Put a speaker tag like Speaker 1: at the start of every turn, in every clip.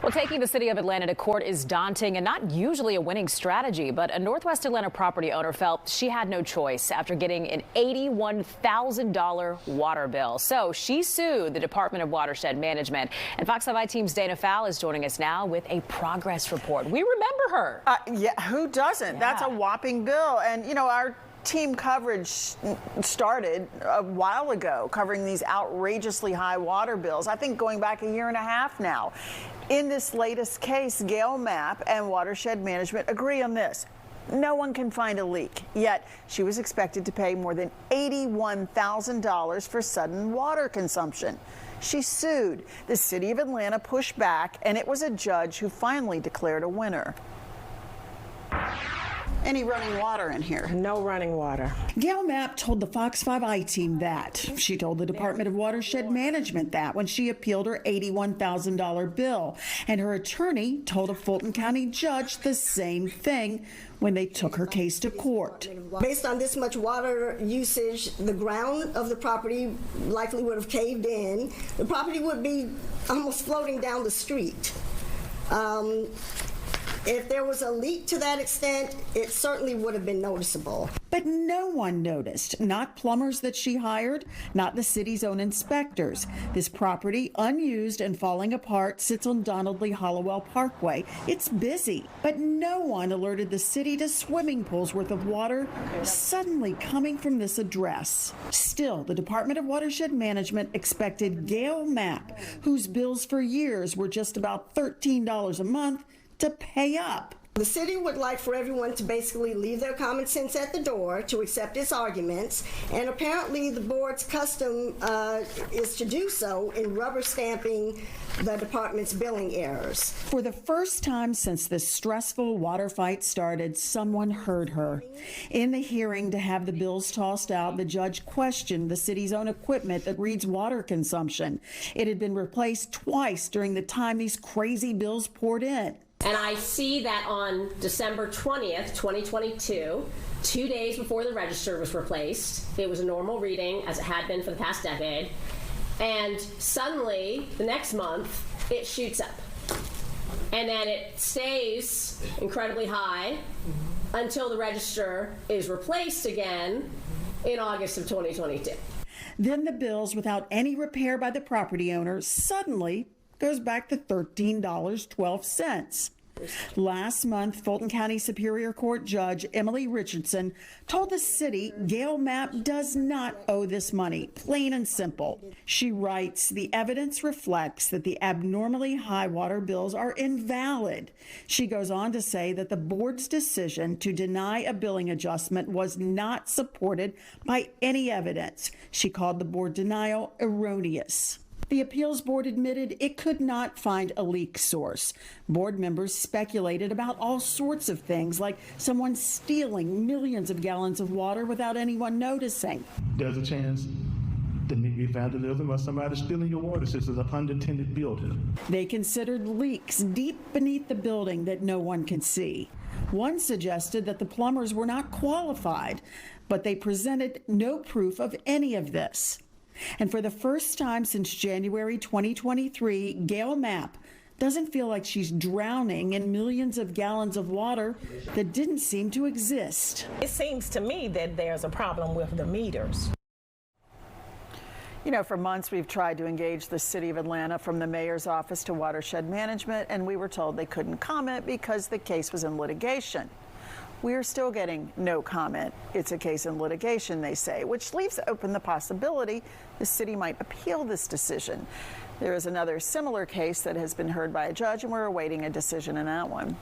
Speaker 1: Well, taking the city of Atlanta to court is daunting and not usually a winning strategy, but a Northwest Atlanta property owner felt she had no choice after getting an $81,000 water bill. So she sued the Department of Watershed Management. And Fox 5 team's Dana Fowle is joining us now with a progress report. We remember her.
Speaker 2: Yeah, who doesn't?
Speaker 1: Yeah.
Speaker 2: That's a whopping bill. And, you know, our team coverage started a while ago covering these outrageously high water bills, I think going back a year and a half now. In this latest case, Gale Mapp and Watershed Management agree on this. No one can find a leak, yet she was expected to pay more than $81,000 for sudden water consumption. She sued. The city of Atlanta pushed back, and it was a judge who finally declared a winner. Any running water in here?
Speaker 3: No running water.
Speaker 4: Gale Mapp told the Fox 5 team that. She told the Department of Watershed Management that when she appealed her $81,000 bill. And her attorney told a Fulton County judge the same thing when they took her case to court.
Speaker 5: Based on this much water usage, the ground of the property likely would have caved in. The property would be almost floating down the street. If there was a leak to that extent, it certainly would have been noticeable.
Speaker 4: But no one noticed, not plumbers that she hired, not the city's own inspectors. This property, unused and falling apart, sits on Donald Lee Hollowell Parkway. It's busy, but no one alerted the city to swimming pools worth of water suddenly coming from this address. Still, the Department of Watershed Management expected Gale Mapp, whose bills for years were just about $13 a month, to pay up.
Speaker 5: The city would like for everyone to basically leave their common sense at the door to accept its arguments, and apparently the board's custom is to do so in rubber stamping the department's billing errors.
Speaker 4: For the first time since this stressful water fight started, someone heard her. In the hearing to have the bills tossed out, the judge questioned the city's own equipment that reads water consumption. It had been replaced twice during the time these crazy bills poured in.
Speaker 6: And I see that on December 20th, 2022, 2 days before the register was replaced, it was a normal reading, as it had been for the past decade, and suddenly, the next month, it shoots up. And then it stays incredibly high until the register is replaced again in August of 2022.
Speaker 4: Then the bills, without any repair by the property owner, suddenly goes back to $13.12. Last month, Fulton County Superior Court Judge Emily Richardson told the city Gale Mapp does not owe this money, plain and simple. She writes, the evidence reflects that the abnormally high water bills are invalid. She goes on to say that the board's decision to deny a billing adjustment was not supported by any evidence. She called the board denial erroneous. The appeals board admitted it could not find a leak source. Board members speculated about all sorts of things, like someone stealing millions of gallons of water without anyone noticing.
Speaker 7: There's a chance that maybe vandalism or somebody stealing your water since it's an unattended building.
Speaker 4: They considered leaks deep beneath the building that no one can see. One suggested that the plumbers were not qualified, but they presented no proof of any of this. And for the first time since January 2023, Gale Mapp doesn't feel like she's drowning in millions of gallons of water that didn't seem to exist.
Speaker 3: It seems to me that there's a problem with the meters.
Speaker 2: You know, for months we've tried to engage the city of Atlanta, from the mayor's office to Watershed Management, and we were told they couldn't comment because the case was in litigation. We are still getting no comment. It's a case in litigation, they say, which leaves open the possibility the city might appeal this decision. There is another similar case that has been heard by a judge, and we're awaiting a decision in that one.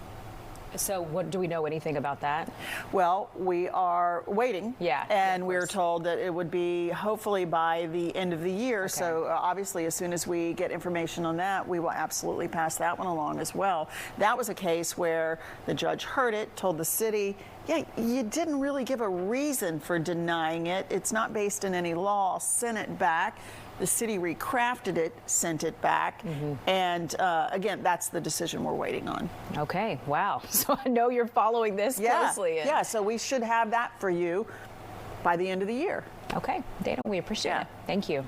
Speaker 1: So do we know anything about that?
Speaker 2: Well, we are waiting.
Speaker 1: Yeah.
Speaker 2: And we're told that it would be hopefully by the end of the year.
Speaker 1: Okay.
Speaker 2: So obviously, as soon as we get information on that, we will absolutely pass that one along as well. That was a case where the judge heard it, told the city, yeah, you didn't really give a reason for denying it. It's not based in any law. Sent it back. The city recrafted it, sent it back, and again, that's the decision we're waiting on.
Speaker 1: Okay, wow. So I know you're following this closely.
Speaker 2: Yeah, so we should have that for you by the end of the year.
Speaker 1: Okay, Dana, we appreciate it. Thank you.